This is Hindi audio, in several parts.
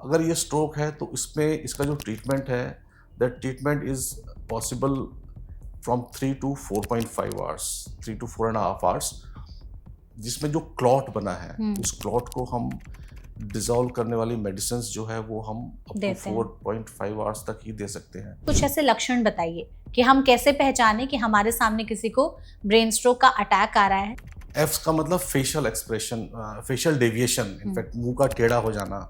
अगर ये स्ट्रोक है तो इसमें इसका जो ट्रीटमेंट है, that treatment is possible from 3 to 4.5 hours, 3 to 4.5 hours, जिसमें जो क्लॉट बना है उस क्लॉट को हम डिसॉल्व करने वाली मेडिसिन जो है वो हम अप टू 4.5 आवर्स तक ही दे सकते हैं। कुछ ऐसे लक्षण बताइए कि हम कैसे पहचाने कि हमारे सामने किसी को ब्रेन स्ट्रोक का अटैक आ रहा है। एफ का मतलब facial expression, facial deviation, in fact मुंह का टेढ़ा हो जाना।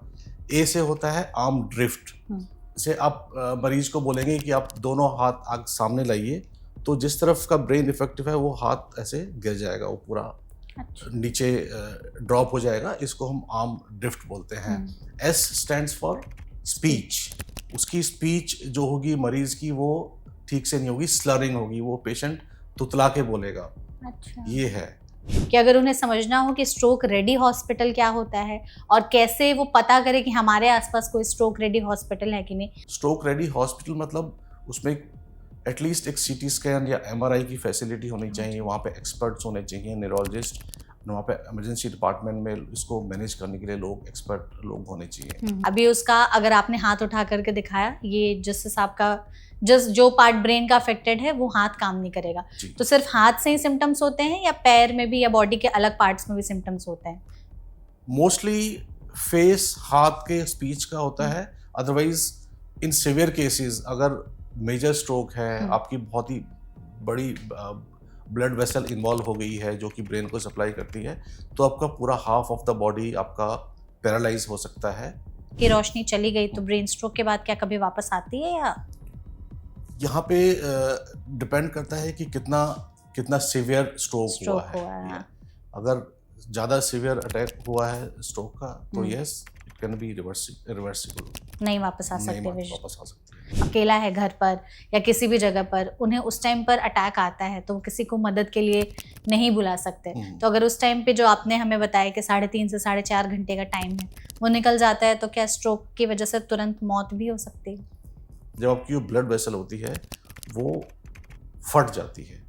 ए से होता है आर्म ड्रिफ्ट, जैसे आप मरीज को बोलेंगे कि आप दोनों हाथ आग सामने लाइए, तो जिस तरफ का ब्रेन इफेक्टिव है वो हाथ ऐसे गिर जाएगा, वो पूरा नीचे ड्रॉप हो जाएगा। इसको हम आर्म ड्रिफ्ट बोलते हैं। एस स्टैंड्स फॉर स्पीच, उसकी स्पीच जो होगी मरीज की वो ठीक से नहीं होगी, स्लरिंग होगी, वो पेशेंट तुतला के बोलेगा। अच्छा। ये है कि अगर उन्हें समझना हो कि स्ट्रोक रेडी हॉस्पिटल क्या होता है और कैसे वो पता करे कि हमारे आसपास कोई स्ट्रोक रेडी हॉस्पिटल है कि नहीं। स्ट्रोक रेडी हॉस्पिटल मतलब उसमें एटलीस्ट एक सीटी स्कैन या एमआरआई की फैसिलिटी होनी चाहिए, वहाँ पे एक्सपर्ट्स होने चाहिए, न्यूरोलॉजिस्ट, वहाँ पे इमरजेंसी डिपार्टमेंट में इसको मैनेज करने के लिए लोग एक्सपर्ट लोग होने चाहिए। अभी उसका अगर आपने हाथ उठा करके दिखाया, ये जिस हिसाब का जो पार्ट ब्रेन का अफेक्टेड है वो हाथ काम नहीं करेगा, तो सिर्फ हाथ से ही सिम्टम्स होते हैं या पैर में भी या बॉडी के अलग पार्ट्स में भी सिम्टम्स होते हैं? मोस्टली फेस, हाथ के, स्पीच का होता है। अदरवाइज इन सिवियर केसेस अगर मेजर स्ट्रोक है, आपकी बहुत ही बड़ी ब्लड वेसल इन्वॉल्व हो गई है जो कि ब्रेन को सप्लाई करती है, तो आपका पूरा हाफ ऑफ द बॉडी आपका पैरालाइज हो सकता है। कि रोशनी चली गई तो ब्रेन स्ट्रोक के बाद क्या कभी वापस आती है? या यहाँ पे डिपेंड करता है कि कितना सिवियर स्ट्रोक हुआ है। अगर ज़्यादा सिवियर अटैक हुआ है स्ट्रोक का तो yes, it can be reversible, नहीं वापस आ सकते। अकेला है घर पर या किसी भी जगह पर, उन्हें उस टाइम पर अटैक आता है तो किसी को मदद के लिए नहीं बुला सकते, तो अगर उस टाइम पे जो आपने हमें बताया कि 3.5 से 4.5 घंटे का टाइम है वो निकल जाता है, तो क्या स्ट्रोक की वजह से तुरंत मौत भी हो सकती है? जब आपकी जो ब्लड वेसल होती है वो फट जाती है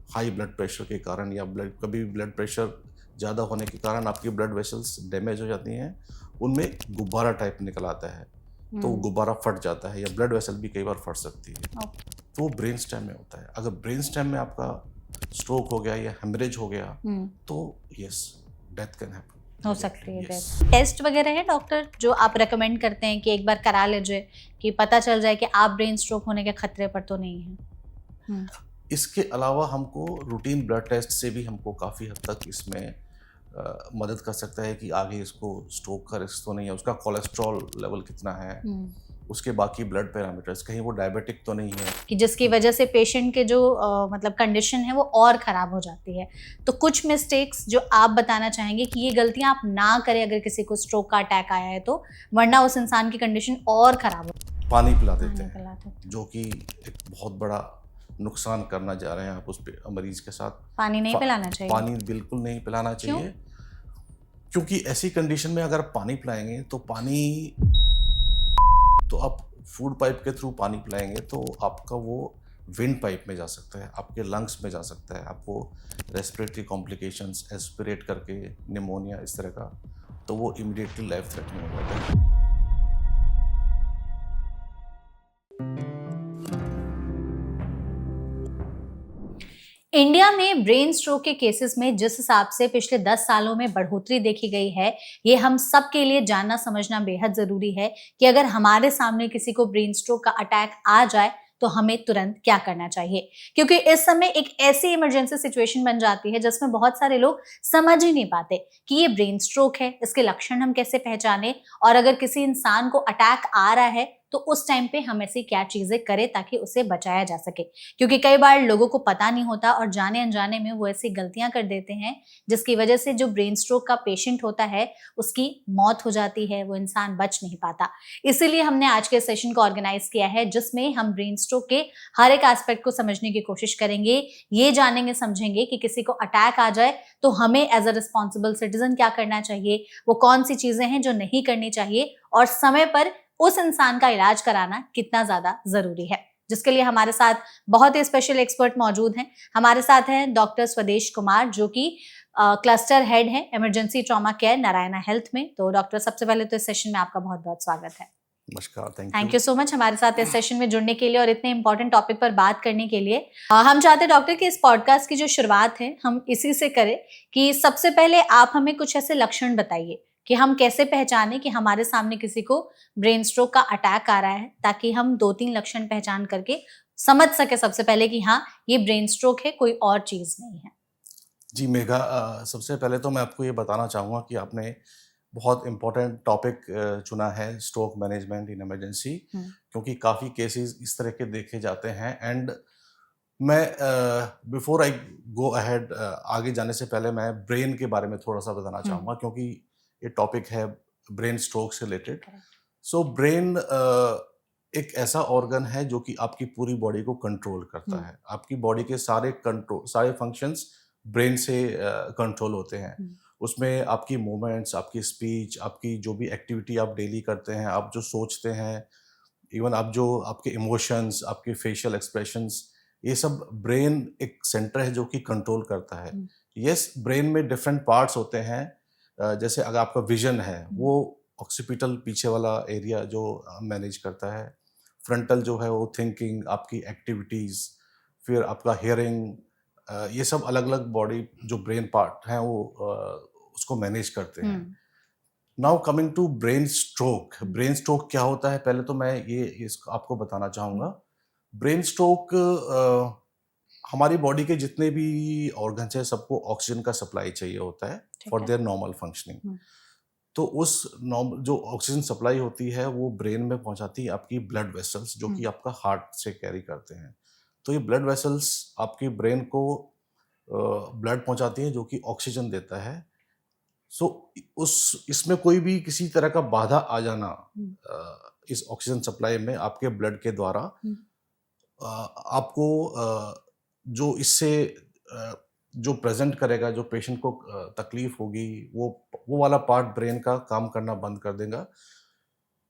हाई ब्लड प्रेशर के कारण, या कभी ब्लड प्रेशर ज़्यादा होने के कारण आपकी ब्लड वेसल्स डैमेज हो जाती हैं, उनमें गुब्बारा टाइप निकल आता है, तो गुब्बारा फट जाता है, या ब्लड वेसल भी कई बार फट सकती है। तो वो ब्रेन स्टेम में होता है। अगर ब्रेन स्टेम में आपका स्ट्रोक हो गया या हेमरेज हो गया तो यस, डेथ कैन हैपन, हो सकती है डेथ। टेस्ट वगैरह है डॉक्टर जो आप रेकमेंड करते हैं कि एक बार करा लीजिए कि पता चल जाए कि आप ब्रेन स्ट्रोक होने के खतरे पर तो नहीं है? इसके अलावा हमको रूटीन ब्लड टेस्ट से भी हमको काफ़ी हद तक इसमें मदद कर सकता है कि आगे इसको स्ट्रोक का रिस्क तो नहीं है, उसका कोलेस्ट्रॉल लेवल कितना है, उसके बाकी ब्लड पैरामीटर्स, कहीं वो डायबिटिक तो नहीं है कि जिसकी वजह से पेशेंट के जो मतलब कंडीशन है वो और ख़राब हो जाती है। तो कुछ मिस्टेक्स जो आप बताना चाहेंगे कि ये गलतियां आप ना करें अगर किसी को स्ट्रोक का अटैक आया है तो, वरना उस इंसान की कंडीशन और ख़राब हो। पानी पिला देते हैं, जो कि एक बहुत बड़ा नुकसान करना जा रहे हैं आप उस मरीज के साथ। पानी नहीं पिलाना चाहिए? पानी बिल्कुल नहीं पिलाना चाहिए। क्योंकि ऐसी कंडीशन में अगर पानी पिलाएंगे तो आप फूड पाइप के थ्रू पानी पिलाएंगे तो आपका वो विंड पाइप में जा सकता है, आपके लंग्स में जा सकता है, आपको रेस्पिरेटरी कॉम्प्लिकेशंस, एस्पिरेट करके निमोनिया इस तरह का, तो वो इमीडिएटली लाइफ थ्रेटनिंग हो जाता है। इंडिया में ब्रेन स्ट्रोक के केसेस में जिस हिसाब से पिछले 10 सालों में बढ़ोतरी देखी गई है, ये हम सब के लिए जानना समझना बेहद जरूरी है कि अगर हमारे सामने किसी को ब्रेन स्ट्रोक का अटैक आ जाए तो हमें तुरंत क्या करना चाहिए, क्योंकि इस समय एक ऐसी इमरजेंसी सिचुएशन बन जाती है जिसमें बहुत सारे लोग समझ ही नहीं पाते कि ये ब्रेन स्ट्रोक है, इसके लक्षण हम कैसे पहचाने, और अगर किसी इंसान को अटैक आ रहा है तो उस टाइम पे हम ऐसी क्या चीजें करें ताकि उसे बचाया जा सके। क्योंकि कई बार लोगों को पता नहीं होता और जाने अनजाने में वो ऐसी गलतियां कर देते हैं जिसकी वजह से जो ब्रेन स्ट्रोक का पेशेंट होता है उसकी मौत हो जाती है, वो इंसान बच नहीं पाता। इसीलिए हमने आज के सेशन को ऑर्गेनाइज किया है जिसमें हम ब्रेन स्ट्रोक के हर एक एस्पेक्ट को समझने की कोशिश करेंगे, ये जानेंगे समझेंगे कि किसी को अटैक आ जाए तो हमें एज अ रिस्पॉन्सिबल सिटीजन क्या करना चाहिए, वो कौन सी चीजें हैं जो नहीं करनी चाहिए, और समय पर उस इंसान का इलाज कराना कितना ज्यादा जरूरी है। जिसके लिए हमारे साथ बहुत ही स्पेशल एक्सपर्ट मौजूद हैं। हमारे साथ हैं डॉक्टर स्वदेश कुमार जो कि क्लस्टर हेड है emergency trauma care Narayana health में। तो डॉक्टर, सबसे पहले तो इस सेशन में आपका बहुत बहुत स्वागत है। नमस्कार, थैंक यू सो मच हमारे साथ इस सेशन में जुड़ने के लिए और इतने इंपॉर्टेंट टॉपिक पर बात करने के लिए। हम चाहते हैं डॉक्टर कि इस पॉडकास्ट की जो शुरुआत है हम इसी से करें कि सबसे पहले आप हमें कुछ ऐसे लक्षण बताइए कि हम कैसे पहचाने कि हमारे सामने किसी को ब्रेन स्ट्रोक का अटैक आ रहा है, ताकि हम 2-3 लक्षण पहचान करके समझ सके सबसे पहले कि हाँ, ये ब्रेन स्ट्रोक है, कोई और चीज नहीं है। जी मेघा, सबसे पहले तो मैं आपको ये बताना चाहूँगा कि आपने बहुत इम्पोर्टेंट टॉपिक चुना है, स्ट्रोक मैनेजमेंट इन इमरजेंसी, क्योंकि काफ़ी केसेस इस तरह के देखे जाते हैं। एंड मैं बिफोर आई गो अहेड, आगे जाने से पहले मैं ब्रेन के बारे में थोड़ा सा बताना चाहूँगा, क्योंकि ये टॉपिक है ब्रेन स्ट्रोक से रिलेटेड। सो ब्रेन एक ऐसा ऑर्गन है जो कि आपकी पूरी बॉडी को कंट्रोल करता है। आपकी बॉडी के सारे फंक्शंस ब्रेन से कंट्रोल होते हैं। उसमें आपकी मूवमेंट्स, आपकी स्पीच, आपकी जो भी एक्टिविटी आप डेली करते हैं, आप जो सोचते हैं, इवन आप जो आपके इमोशंस, आपके फेशियल एक्सप्रेशंस, ये सब ब्रेन एक सेंटर है जो कि कंट्रोल करता है। यस, ब्रेन में डिफरेंट पार्ट्स होते हैं। जैसे अगर आपका विजन है, वो ऑक्सीपिटल पीछे वाला एरिया जो मैनेज करता है। फ्रंटल जो है वो थिंकिंग, आपकी एक्टिविटीज़, फिर आपका हियरिंग, ये सब अलग अलग बॉडी जो ब्रेन पार्ट हैं वो उसको मैनेज करते हैं। Now coming to brain stroke. Brain stroke क्या होता है, पहले तो मैं ये आपको बताना चाहूँगा। ब्रेन स्ट्रोक, हमारी बॉडी के जितने भी ऑर्गन्स हैं सबको ऑक्सीजन का सप्लाई चाहिए होता है फॉर देयर नॉर्मल फंक्शनिंग। तो उस जो ऑक्सीजन सप्लाई होती है वो ब्रेन में पहुंचाती है आपकी ब्लड वेसल्स, जो कि आपका हार्ट से कैरी करते हैं। तो ये ब्लड वेसल्स आपकी ब्रेन को ब्लड पहुंचाती हैं जो कि ऑक्सीजन देता है। सो इसमें कोई भी किसी तरह का बाधा आ जाना इस ऑक्सीजन सप्लाई में आपके ब्लड के द्वारा, आपको जो इससे जो प्रेजेंट करेगा, जो पेशेंट को तकलीफ होगी, वो वाला पार्ट ब्रेन का काम करना बंद कर देगा।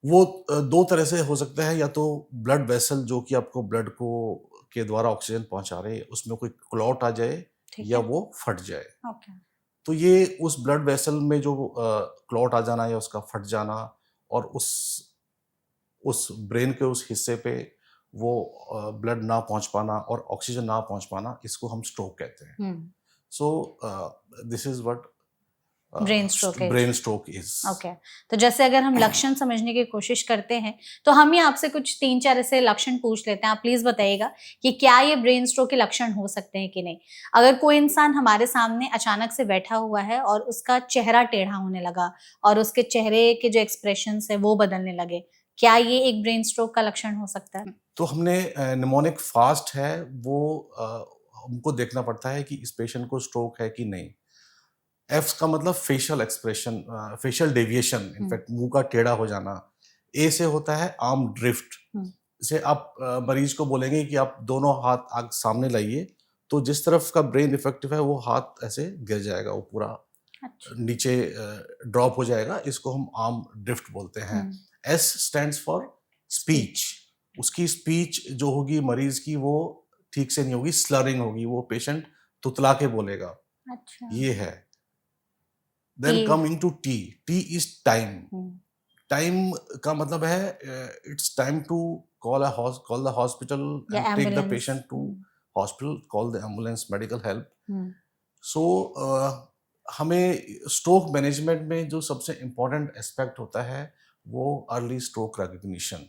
वो दो तरह से हो सकता है, या तो ब्लड वेसल जो कि आपको ब्लड को के द्वारा ऑक्सीजन पहुंचा रहे, उसमें कोई क्लॉट आ जाए या वो फट जाए। तो ये उस ब्लड वेसल में जो क्लॉट आ जाना या उसका फट जाना, और उस ब्रेन के उस हिस्से पे वो ब्लड ना पहुंच पाना और ऑक्सीजन ना पहुंच पाना, इसको हम स्ट्रोक कहते हैं। So this is what brain stroke is. Okay. तो जैसे अगर हम लक्षण समझने की कोशिश करते हैं तो हम ही आपसे कुछ 3-4 ऐसे लक्षण पूछ लेते हैं। आप प्लीज बताइएगा कि क्या ये ब्रेन स्ट्रोक के लक्षण हो सकते हैं कि नहीं। अगर कोई इंसान हमारे सामने अचानक से बैठा हुआ है और उसका चेहरा टेढ़ा होने लगा और उसके चेहरे के जो एक्सप्रेशंस है वो बदलने लगे, क्या ये एक ब्रेन स्ट्रोक का लक्षण हो सकता है? तो हमने निमोनिक फास्ट है वो हमको देखना पड़ता है कि इस पेशेंट को स्ट्रोक है कि नहीं। एफ का मतलब facial expression, facial deviation, in fact मुंह का टेढ़ा हो जाना। ए से होता है आर्म ड्रिफ्ट। जैसे आप मरीज को बोलेंगे कि आप दोनों हाथ आग सामने लाइए, तो जिस तरफ का ब्रेन इफेक्टिव है वो हाथ ऐसे गिर जाएगा, वो पूरा नीचे ड्रॉप हो जाएगा। इसको हम आर्म ड्रिफ्ट बोलते हैं। S stands for speech. उसकी स्पीच जो होगी मरीज की वो ठीक से नहीं होगी, स्लरिंग होगी, वो पेशेंट तुतला के बोलेगा। ये है। Then coming to T. T is time. Time का मतलब है it's time to call the hospital and take the patient to hospital, call the ambulance, medical help. So हमें स्ट्रोक मैनेजमेंट में जो सबसे इम्पोर्टेंट एस्पेक्ट होता है वो अर्ली स्ट्रोक रिकग्निशन।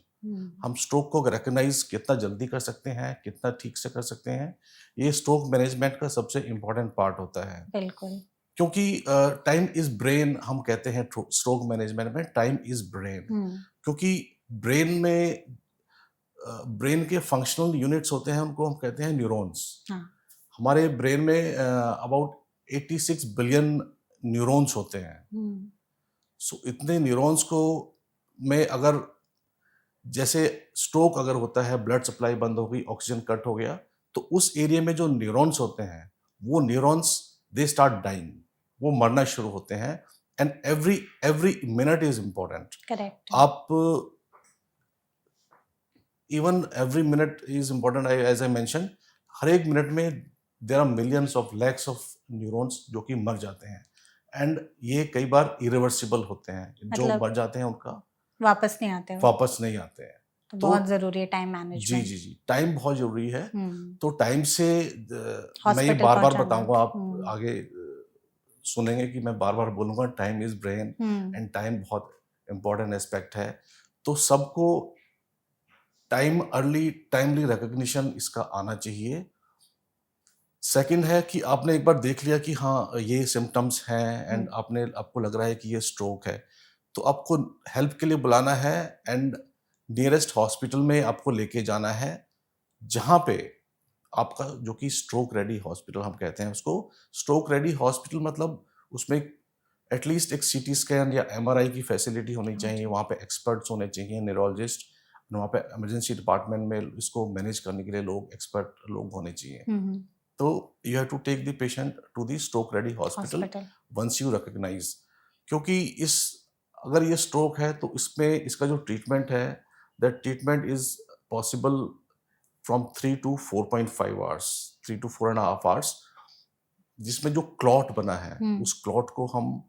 हम स्ट्रोक को रिकग्नाइज कितना जल्दी कर सकते हैं, कितना ठीक से कर सकते हैं, ये स्ट्रोक मैनेजमेंट का सबसे इम्पोर्टेंट पार्ट होता है। बिल्कुल। क्योंकि टाइम इज ब्रेन हम कहते हैं स्ट्रोक मैनेजमेंट में, टाइम इज ब्रेन। क्योंकि ब्रेन के फंक्शनल यूनिट्स होते हैं, उनको हम कहते हैं न्यूरॉन्स। हमारे ब्रेन में अबाउट 86 बिलियन न्यूरॉन्स होते हैं। सो इतने न्यूरॉन्स को में अगर जैसे स्ट्रोक अगर होता है, ब्लड सप्लाई बंद हो गई, ऑक्सीजन कट हो गया, तो उस एरिया में जो न्यूरॉन्स होते हैं वो न्यूरॉन्स दे स्टार्ट डाइंग, वो मरना शुरू होते हैं। And every minute is important. Correct. आप even every minute is important, as I mention, हर एक मिनट में there are millions of lakhs of neurons जो कि मर जाते हैं, एंड ये कई बार इरिवर्सिबल होते हैं, जो मतलब मर जाते हैं उनका वापस नहीं आते वो, वापस नहीं आते हैं। तो तो बहुत जरूरी है टाइम जी मैनेजमेंट। जी जी, टाइम बहुत जरूरी है। हम्म, तो टाइम से मैं ये हॉस्पिटल बार बार पहुंचाना। बताऊंगा, आप आगे सुनेंगे कि मैं बार बार बोलूंगा time is brain, and time बहुत इंपॉर्टेंट एस्पेक्ट है। तो सबको टाइमली रिकग्निशन इसका आना चाहिए। सेकंड है कि आपने एक बार देख लिया कि हाँ ये सिम्टम्स हैं, एंड आपको लग रहा है कि ये स्ट्रोक है, तो आपको हेल्प के लिए बुलाना है, एंड नियरेस्ट हॉस्पिटल में आपको लेके जाना है, जहाँ पे आपका, जो कि स्ट्रोक रेडी हॉस्पिटल हम कहते हैं उसको। स्ट्रोक रेडी हॉस्पिटल मतलब उसमें एटलीस्ट एक सीटी स्कैन या एमआरआई की फैसिलिटी होनी चाहिए, वहाँ पे एक्सपर्ट्स होने चाहिए, न्यूरोलॉजिस्ट, वहाँ पे इमरजेंसी डिपार्टमेंट में इसको मैनेज करने के लिए एक्सपर्ट लोग होने चाहिए। तो you have to take the patient to the stroke ready hospital once you recognise, क्योंकि अगर ये स्ट्रोक है तो इसका जो ट्रीटमेंट है, that treatment is possible from 3 to 4.5 hours, 3 to 4.5 hours, जिसमें जो क्लॉट बना है उस क्लॉट को हम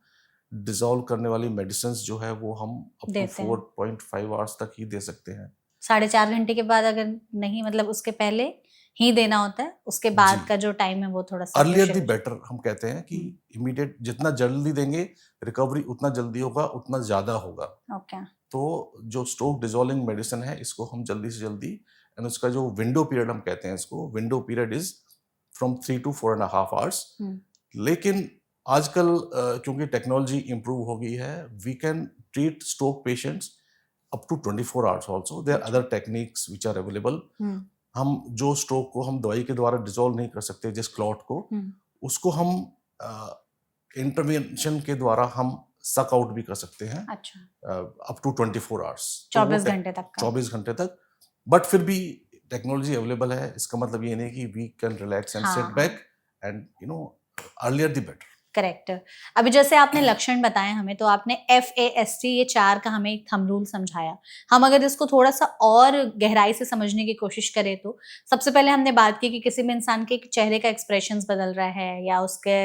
डिसॉल्व करने वाली मेडिसिन जो है वो हम अप टू 4.5 आवर्स तक ही दे सकते हैं। 4.5 घंटे के बाद अगर नहीं, मतलब उसके पहले ही देना होता है, उसके बाद का जो टाइम है वो थोड़ा सा अर्लियर दी बेटर हम कहते हैं कि इमीडिएट, जितना जल्दी देंगे रिकवरी उतना जल्दी होगा, उतना ज्यादा होगा। ओके। तो जो स्ट्रोक डिसॉल्विंग मेडिसिन है इसको हम जल्दी से जल्दी, एंड उसका जो विंडो पीरियड हम कहते हैं इसको, window period is from 3 to 4.5 hours. लेकिन आजकल क्योंकि टेक्नोलॉजी इंप्रूव हो गई है, we can treat stroke patients up to 24 hours also. There other techniques which are available. हम जो स्ट्रोक को हम दवाई के द्वारा डिसॉल्व नहीं कर सकते, जिस क्लॉट को, उसको हम इंटरवेंशन के द्वारा हम सक आउट भी कर सकते हैं। अच्छा। अप टू 24 आवर्स, 24 घंटे तक का। 24 घंटे तक। बट फिर भी टेक्नोलॉजी अवेलेबल है, इसका मतलब ये नहीं कि we can relax and sit back, and earlier the better. Correct. अभी जैसे आपने लक्षण बताए हमें, तो आपने FAST ये 4 का हमें एक थंब रूल समझाया। हम अगर इसको थोड़ा सा और गहराई से समझने की कोशिश करें तो सबसे पहले हमने बात की कि किसी भी इंसान के चेहरे का एक्सप्रेशंस बदल रहा है या उसके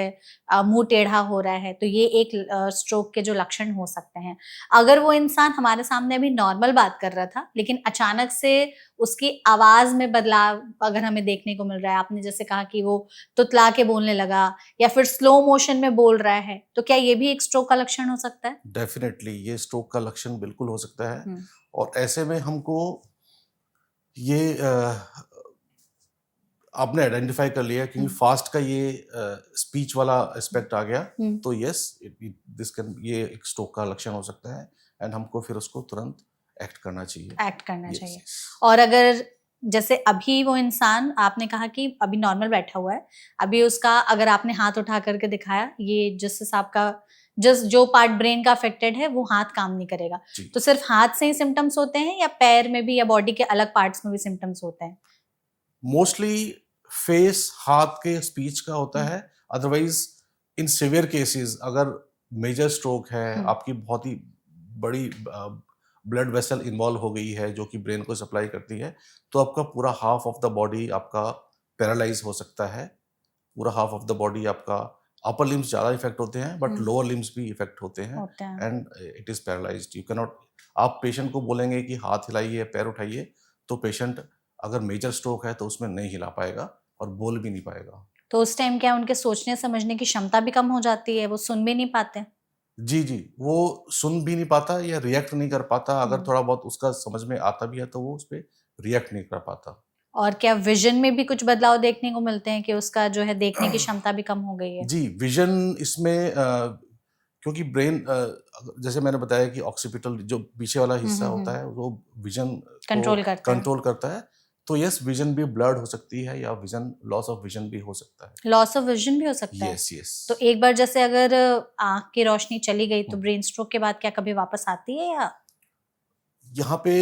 मुंह टेढ़ा हो रहा है, तो ये एक स्ट्रोक के जो लक्षण हो सकते हैं। अगर वो इंसान हमारे सामने अभी नॉर्मल बात कर रहा था, लेकिन अचानक से उसकी आवाज में बदलाव अगर हमें देखने को मिल रहा है, आपने जैसे कहा कि वो तुतला के बोलने लगा या फिर स्लो मोशन में बोल रहा है, तो क्या ये भी एक स्ट्रोक का लक्षण हो सकता है? डेफिनेटली ये स्ट्रोक का लक्षण बिल्कुल हो सकता है। और ऐसे में हमको ये आपने आइडेंटिफाई कर लिया, क्योंकि फास्ट का ये स्पीच वाला एस्पेक्ट आ गया, तो यस ये एक स्ट्रोक का लक्षण हो सकता है, एंड हमको फिर उसको तुरंत एक्ट करना चाहिए। और अगर जैसे अभी वो इंसान, आपने कहा कि अभी नॉर्मल बैठा हुआ है, अभी उसका अगर आपने हाथ उठा करके दिखाया, ये जिस हिसाब का जो पार्ट ब्रेन का अफेक्टेड है वो हाथ काम नहीं करेगा, तो सिर्फ हाथ से ही सिम्टम्स होते हैं या पैर में भी या बॉडी के अलग पार्ट्स में भी सिम्टम्स होते हैं? मोस्टली फेस, हाथ के स्पीच का होता है। अदरवाइज इन सिवियर केसेस, अगर मेजर स्ट्रोक है, आपकी बहुत ही बड़ी ब्लड वेसल इन्वॉल्व हो गई है जो कि ब्रेन को सप्लाई करती है, तो आपका पूरा हाफ ऑफ द बॉडी आपका पैरालाइज हो सकता है। पूरा हाफ ऑफ द बॉडी आपका, अपर लिम्स ज़्यादा इफेक्ट होते हैं, बट लोअर लिम्स भी इफेक्ट होते हैं, and it is paralysed. You can not, आप पेशेंट को बोलेंगे कि हाथ हिलाइए, पैर उठाइए, तो पेशेंट अगर मेजर स्ट्रोक है तो उसमें नहीं हिला पाएगा और बोल भी नहीं पाएगा। तो उस टाइम क्या उनके सोचने समझने की क्षमता भी कम हो जाती है, वो सुन भी नहीं पाते? जी जी, वो सुन भी नहीं पाता या रिएक्ट नहीं कर पाता। अगर थोड़ा बहुत उसका समझ में आता भी है तो वो उस पर रिएक्ट नहीं कर पाता। और क्या विजन में भी कुछ बदलाव देखने को मिलते हैं कि उसका जो है देखने की क्षमता भी कम हो गई है? जी, विजन इसमें क्योंकि ब्रेन, जैसे मैंने बताया कि ऑक्सीपिटल जो पीछे वाला हिस्सा होता है वो विजन कंट्रोल करता है, तो यस, विजन भी ब्लर्ड हो सकती है या विजन, लॉस ऑफ विजन भी हो सकता है। लॉस ऑफ विजन भी हो सकता है? यस। तो एक बार जैसे अगर आंख की रोशनी चली गई तो ब्रेन स्ट्रोक के बाद क्या कभी वापस आती है या? यहाँ पे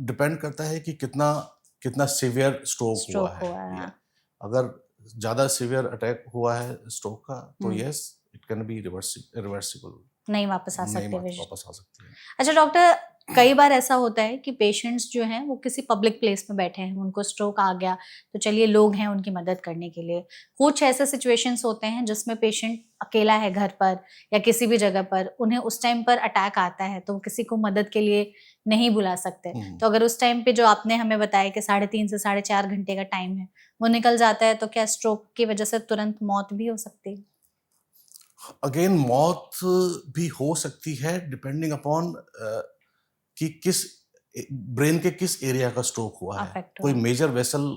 डिपेंड करता है कि कितना सिवियर स्ट्रोक हुआ है। अगर ज्यादा सिवियर अटैक हुआ है स्ट्रोक का, तो yes, it can be reversible, नहीं वापस आ सकते वापस आ सकती है। अच्छा डॉक्टर, कई बार ऐसा होता है कि पेशेंट्स जो हैं वो किसी पब्लिक प्लेस में बैठे हैं, उनको स्ट्रोक आ गया, तो चलिए लोग हैं उनकी मदद करने के लिए। कुछ ऐसे सिचुएशंस होते हैं जिसमें पेशेंट अकेला है घर पर या किसी भी जगह पर, उन्हें उस टाइम पर अटैक आता है तो वो किसी को मदद के लिए नहीं बुला सकते। तो अगर उस टाइम पे जो आपने हमें बताया कि 3.5 से 4.5 घंटे का टाइम है, वो निकल जाता है, तो क्या स्ट्रोक की वजह से तुरंत मौत भी हो सकती है? अगेन मौत भी हो सकती है डिपेंडिंग अपॉन कि किस ब्रेन के किस एरिया का स्ट्रोक हुआ है। अफेक्ट कोई हुआ। मेजर वेसल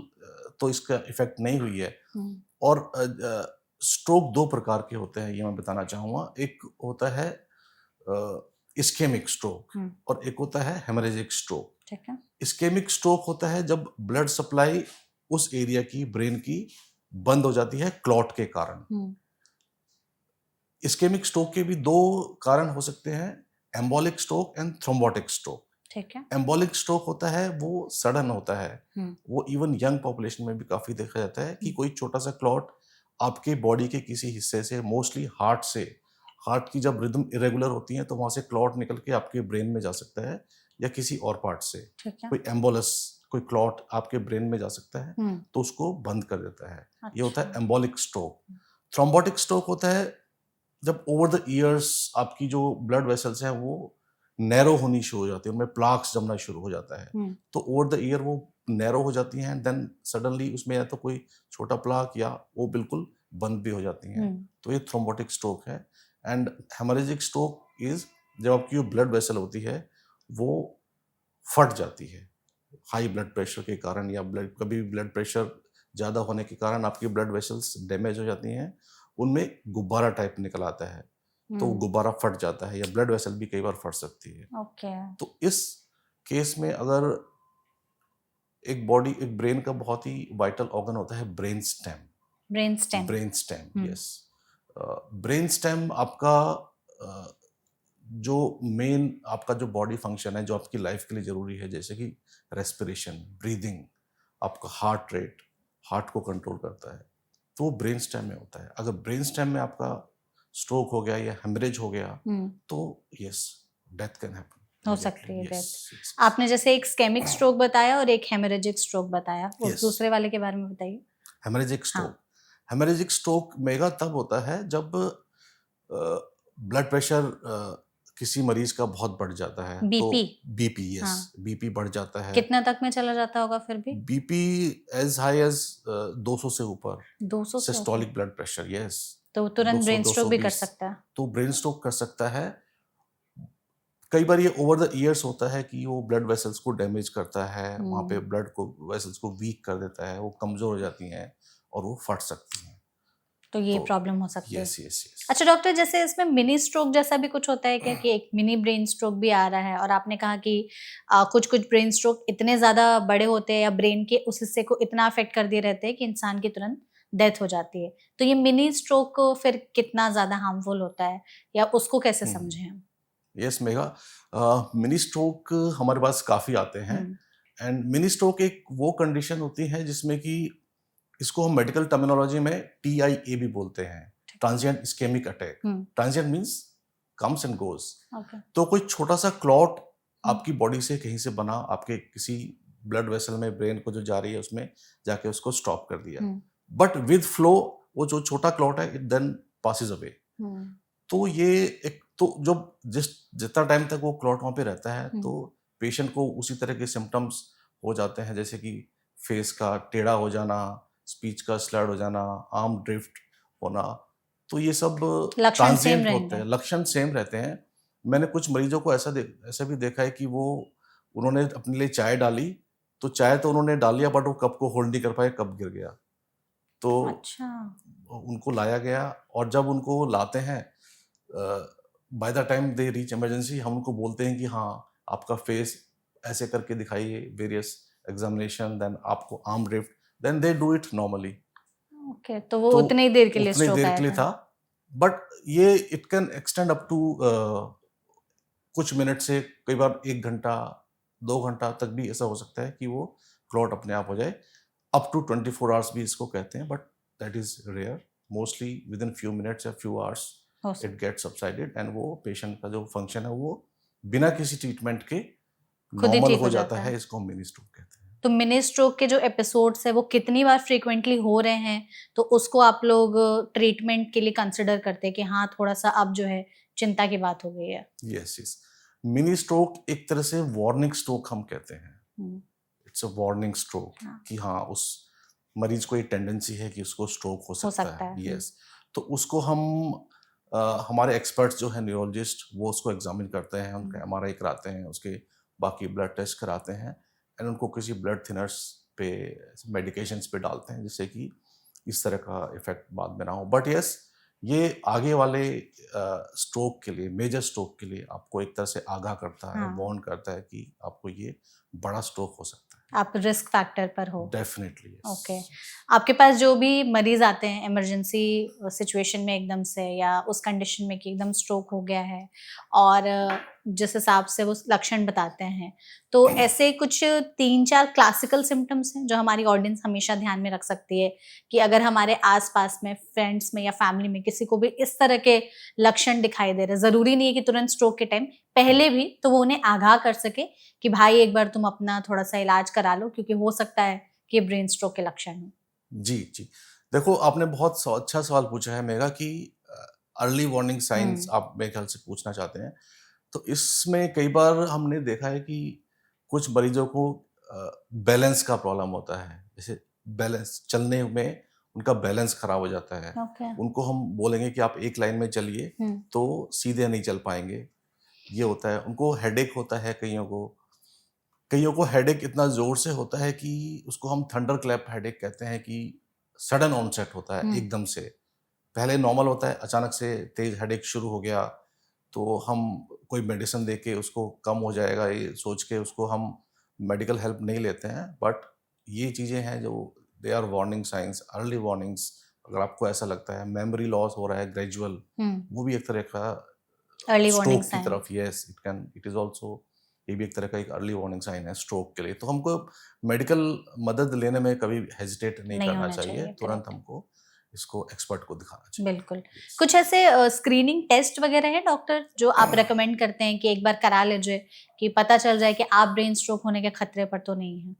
तो इसका इफेक्ट नहीं हुई है। हम्म, और स्ट्रोक दो प्रकार के होते हैं, ये मैं बताना चाहूँगा। एक होता है इस्केमिक स्ट्रोक हम्म, और एक होता है हेमरेजिक स्ट्रोक। ठीक है। इस्केमिक स्ट्रोक होता है जब ब्लड सप्लाई उस एरिया की ब्रेन की बंद हो जाती है क्लॉट के कारण। इस्केमिक स्ट्रोक के भी दो कारण हो सकते हैं, embolic stroke and thrombotic stroke. ठीक है। एम्बोलिक स्ट्रोक होता है वो सडन होता है, हम्म, वो इवन यंग पॉपुलेशन में भी काफी देखा जाता है कि हम्म, कोई छोटा सा क्लॉट आपके बॉडी के किसी हिस्से से, मोस्टली हार्ट से, हार्ट की जब रिदम इरेगुलर होती है तो वहां से क्लॉट निकल के आपके ब्रेन में जा सकता है या किसी और पार्ट से। ठीक है। कोई एम्बोलस, कोई क्लॉट आपके ब्रेन में जा सकता है हम्म, तो उसको बंद कर देता है। ये होता है अच्छा। Embolic stroke. थ्रोम्बोटिक स्ट्रोक होता है जब ओवर द ईयर्स आपकी जो ब्लड वेसल्स हैं वो नैरो होनी शुरू हो जाती है, उनमें प्लाक्स जमना शुरू हो जाता है। हम्म, तो ओवर द ईयर वो नैरो हो जाती हैं, देन सडनली उसमें या तो कोई छोटा प्लाक या वो बिल्कुल बंद भी हो जाती हैं। हम्म, तो ये थ्रोम्बोटिक स्ट्रोक है। एंड हेमरेजिक स्ट्रोक इज जब आपकी जो ब्लड वेसल होती है वो फट जाती है हाई ब्लड प्रेशर के कारण, या कभी भी ब्लड प्रेशर ज़्यादा होने के कारण आपकी ब्लड वेसल्स डैमेज हो जाती हैं, उनमें गुब्बारा टाइप निकल आता है, तो वो हम्म, गुब्बारा फट जाता है, या ब्लड वेसल भी कई बार फट सकती है। ओके। तो इस केस में अगर एक ब्रेन का बहुत ही वाइटल ऑर्गन होता है brain stem. Brain stem. Brain stem, hmm, yes. Brain stem आपका अ, जो मेन आपका जो बॉडी फंक्शन है जो आपकी लाइफ के लिए जरूरी है, जैसे कि रेस्पिरेशन, ब्रीदिंग, आपका हार्ट रेट, हार्ट को कंट्रोल करता है, तो वो ब्रेन स्टेम में होता है। अगर ब्रेन स्टेम में आपका स्ट्रोक हो गया या हेमरेज हो गया हम्म, तो यस, डेथ कैन हैपन हो सकती है इमीडिएटली। डेथ। यस आपने जैसे एक स्केमिक स्ट्रोक बताया और एक हेमरेजिक स्ट्रोक बताया, उस यस। दूसरे वाले के बारे में बताइए। हेमरेजिक हाँ। स्ट्रोक, हेमरेजिक स्ट्रोक मेगा तब होता है जब ब्लड प्रेशर किसी मरीज का बहुत बढ़ जाता है, तो बीपी। बीपी, यस, हाँ। बीपी बढ़ जाता है। कितना तक में चला जाता होगा फिर भी? बीपी एज हाई एज 200 से ऊपर, 200 से ऊपर? सिस्टोलिक ब्लड प्रेशर, यस, तो तुरंत 200 ब्रेन स्ट्रोक भी कर 220, सकता है? तो ब्रेन स्ट्रोक कर सकता है। कई बार ये ओवर द ईयर्स होता है कि वो ब्लड वेसल्स को डैमेज करता है, वहाँ पे हम्म, ब्लड को वेसल्स को वीक कर देता है, वो कमजोर हो जाती हैं और वो फट सकती हैं। तो ये तो प्रॉब्लम हो सकती है। Yes yes yes. अच्छा डॉक्टर, जैसे इसमें मिनी स्ट्रोक जैसा भी कुछ होता है क्या, कि एक मिनी ब्रेन स्ट्रोक भी आ रहा है, और आपने कहा कि कुछ कुछ ब्रेन स्ट्रोक इतने ज्यादा बड़े होते हैं या ब्रेन के उस हिस्से को इतना अफेक्ट कर दिए रहते हैं कि इंसान की तुरंत डेथ हो जाती है। तो ये मिनी स्ट्रोक फिर कितना ज्यादा हार्मफुल होता है, या उसको कैसे समझें हम? यस मेगा, मिनी स्ट्रोक हमारे पास काफ़ी आते हैं। हम्म, एंड मिनी स्ट्रोक एक वो कंडीशन होती है जिसमें कि इसको हम मेडिकल टर्मिनोलॉजी में TIA भी बोलते हैं, ठीक। Transient ischemic attack. Hmm, transient means comes and goes. Okay. तो कोई छोटा सा क्लॉट हम्म, आपकी बॉडी से कहीं से बना, आपके किसी ब्लड वेसल में ब्रेन को जो जा रही है उसमें जाके उसको स्टॉप कर दिया, हम्म, बट विद फ्लो वो जो छोटा क्लॉट है इट देन पासिस अवे। हम्म, तो ये एक तो जब जितना टाइम तक वो क्लॉट वहाँ पे रहता है हम्म, तो पेशेंट को उसी तरह के सिम्टम्स हो जाते हैं, जैसे कि फेस का टेढ़ा हो जाना, स्पीच का स्लर्ड हो जाना, आर्म ड्रिफ्ट होना। तो ये सब लक्षण सेम ट्रांजिएंट होते रहेंगे? हैं, लक्षण सेम रहते हैं। मैंने कुछ मरीजों को ऐसा भी देखा है कि वो उन्होंने अपने लिए चाय डाली, तो चाय तो उन्होंने डाल लिया बट वो कप को होल्ड नहीं कर पाए, कप गिर गया। तो अच्छा। उनको लाया गया, और जब उनको लाते हैं by the time they reach emergency हम उनको बोलते हैं कि हाँ आपका फेस ऐसे करके दिखाइए, वेरियस एग्जामिनेशन, देन आपको arm drift, then they do it normally. Okay, तो वो तो उतने ही देर के लिए उतनी स्ट्रोक देर आया के लिए था? था, बट ये it can extend up to कुछ मिनट से कई बार 1 घंटा 2 घंटा तक भी ऐसा हो सकता है कि वो क्लॉट अपने आप हो जाए। अप टू 24 आवर्स भी इसको कहते हैं, but that is rare. Mostly within few minutes या फ्यू आवर्स हो इट सकता गेट सब्साइडेड, एंड वो पेशेंट का जो फंक्शन है वो बिना किसी ट्रीटमेंट के खुद ही नॉर्मल ठीक हो हो जाता जाता है, है। इसको मिनी स्ट्रोक कहते हैं। तो मिनी स्ट्रोक के जो एपिसोड्स है वो कितनी बार फ्रीक्वेंटली हो रहे हैं, तो उसको आप लोग ट्रीटमेंट के लिए कंसिडर करते हैं कि हाँ थोड़ा सा अब जो है चिंता की बात हो गई है? यस यस, मिनी स्ट्रोक एक तरह से वार्निंग स्ट्रोक हम कहते हैं। हम्म, इट्स अ वार्निंग स्ट्रोक हाँ, कि हाँ, उस मरीज को एक टेंडेंसी है कि उसको स्ट्रोक हो हो सकता सकता है। है। यस, तो उसको हम हमारे एक्सपर्ट्स जो है न्यूरोलॉजिस्ट, वो उसको एग्जामिन करते हैं, उनका एमआरआई कराते हैं, उसके बाकी ब्लड टेस्ट कराते हैं, एंड उनको किसी ब्लड थिनर्स पे, मेडिकेशंस पे डालते हैं, जिससे कि इस तरह का इफेक्ट बाद में ना हो। बट यस, ये आगे वाले स्ट्रोक के लिए, मेजर स्ट्रोक के लिए आपको एक तरह से आगाह करता है, हाँ, वार्न करता है कि आपको ये बड़ा स्ट्रोक हो सकता है। आप रिस्क फैक्टर पर हो। Definitely yes. ओके। आपके पास जो भी मरीज आते हैं इमरजेंसी सिचुएशन में एकदम से, या उस कंडीशन में कि एकदम स्ट्रोक हो गया है, और जिस हिसाब से वो लक्षण बताते हैं, तो ऐसे कुछ 3-4 क्लासिकल सिम्टम्स हैं जो हमारी ऑडियंस हमेशा ध्यान में रख सकती है कि अगर हमारे आसपास में, फ्रेंड्स में या फैमिली में किसी को भी इस तरह के लक्षण दिखाई दे रहे, जरूरी नहीं है कि तुरंत स्ट्रोक के टाइम, पहले भी, तो वो उन्हें आगाह कर सके कि भाई एक बार तुम अपना थोड़ा सा इलाज करा लो, क्योंकि हो सकता है कि ब्रेन स्ट्रोक के लक्षण हैं। जी जी, देखो आपने बहुत अच्छा सवाल पूछा है मेरा कि अर्ली वार्निंग साइंस आप मेरे ख्याल से पूछना चाहते हैं। तो इसमें कई बार हमने देखा है कि कुछ मरीजों को बैलेंस का प्रॉब्लम होता है, जैसे बैलेंस चलने में उनका बैलेंस खराब हो जाता है। ओके। उनको हम बोलेंगे कि आप एक लाइन में चलिए, तो सीधे नहीं चल पाएंगे, ये होता है। उनको हेडेक होता है, कईयों को हेडेक इतना जोर से होता है कि उसको हम थंडर क्लैप हेडेक कहते हैं, कि सडन ऑनसेट होता है एकदम से। पहले नॉर्मल होता है, अचानक से तेज हेडेक शुरू हो गया, तो हम कोई मेडिसिन दे के उसको कम हो जाएगा ये सोच के उसको हम मेडिकल हेल्प नहीं लेते हैं। बट ये चीज़ें हैं जो they are warning signs, early warnings. अगर आपको ऐसा लगता है मेमोरी लॉस हो रहा है ग्रेजुअल, वो भी एक तरह का अर्ली वार्निंग स्ट्रोक की साइन। तरफ, यस इट इज ऑल्सो, ये भी एक तरह का एक अर्ली वार्निंग साइन है स्ट्रोक के लिए। तो हमको मेडिकल मदद लेने में कभी हेजिटेट नहीं नहीं करना होना चाहिए, चाहिए, तुरंत करेक्ट। हमको इसको एक्सपर्ट को दिखाना चाहिए। बिल्कुल। Yes. कुछ ऐसे स्क्रीनिंग टेस्ट वगैरह है डॉक्टर जो आप रेकमेंड करते हैं कि एक बार करा लीजिए, कि पता चल जाए कि आप ब्रेन स्ट्रोक होने के खतरे पर तो नहीं है?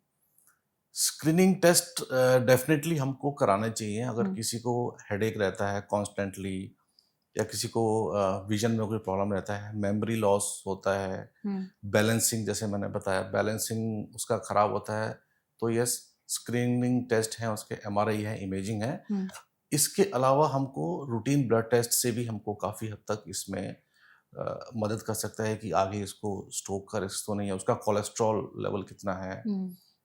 स्क्रीनिंग टेस्ट डेफिनेटली हमको कराने चाहिए। अगर हम्म, किसी को हेडेक रहता है कॉन्स्टेंटली, या किसी को विजन में कोई प्रॉब्लम रहता है, मेमोरी लॉस होता है, बैलेंसिंग जैसे मैंने बताया, बैलेंसिंग उसका खराब होता है, तो यस, स्क्रीनिंग टेस्ट हैं, उसके एमआरआई है, इमेजिंग है। इसके अलावा हमको रूटीन ब्लड टेस्ट से भी हमको काफ़ी हद तक इसमें मदद कर सकता है कि आगे इसको स्ट्रोक का रिस्क तो नहीं है, उसका कोलेस्ट्रॉल लेवल कितना है,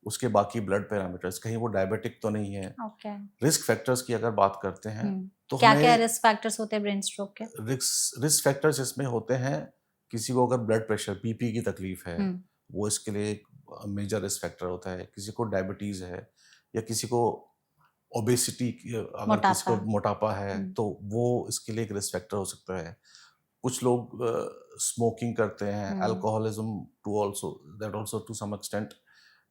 उसके बाकी ब्लड पैरामीटर्स, कहीं वो डायबिटिक तो नहीं है। ओके। रिस्क फैक्टर्स की अगर बात करते हैं, तो क्या क्या हमें रिस्क फैक्टर्स होते हैं ब्रेन स्ट्रोक के? रिस्क फैक्टर्स इसमें होते हैं, किसी को अगर ब्लड प्रेशर बीपी की तकलीफ है, वो इसके लिए एक मेजर रिस्क फैक्टर होता है। किसी को डायबिटीज है, या किसी को ओबेसिटी, अगर किसी को मोटापा है, तो वो इसके लिए एक रिस्क फैक्टर हो सकता है। कुछ लोग स्मोकिंग करते हैं, alcoholism to also, that also to some extent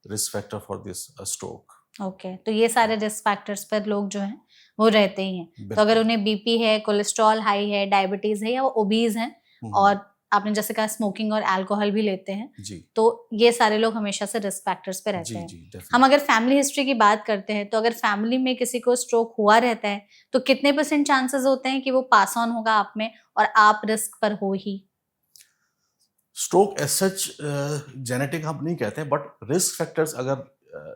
risk factor for this stroke. Okay, तो ये सारे रिस्क फैक्टर्स पर लोग जो हैं वो रहते ही हैं। तो बिल्कुल। अगर उन्हें बीपी है, कोलेस्ट्रॉल हाई है, डायबिटीज है, या वो ओबीज हैं, और आपने जैसे कहा स्मोकिंग और अल्कोहल भी लेते हैं, जी तो ये सारे लोग हमेशा से रिस्क फैक्टर्स पे रहते जी हैं। जी, हम डेफिनेटली। अगर फैमिली हिस्ट्री की बात करते हैं, तो अगर फैमिली में किसी को स्ट्रोक हुआ रहता है, तो कितने % चांसेस होते हैं कि वो पास ऑन होगा आप में, और आप रिस्क पर हो ही? स्ट्रोक एज सच जेनेटिक हम नहीं कहते, बट रिस्क फैक्टर्स अगर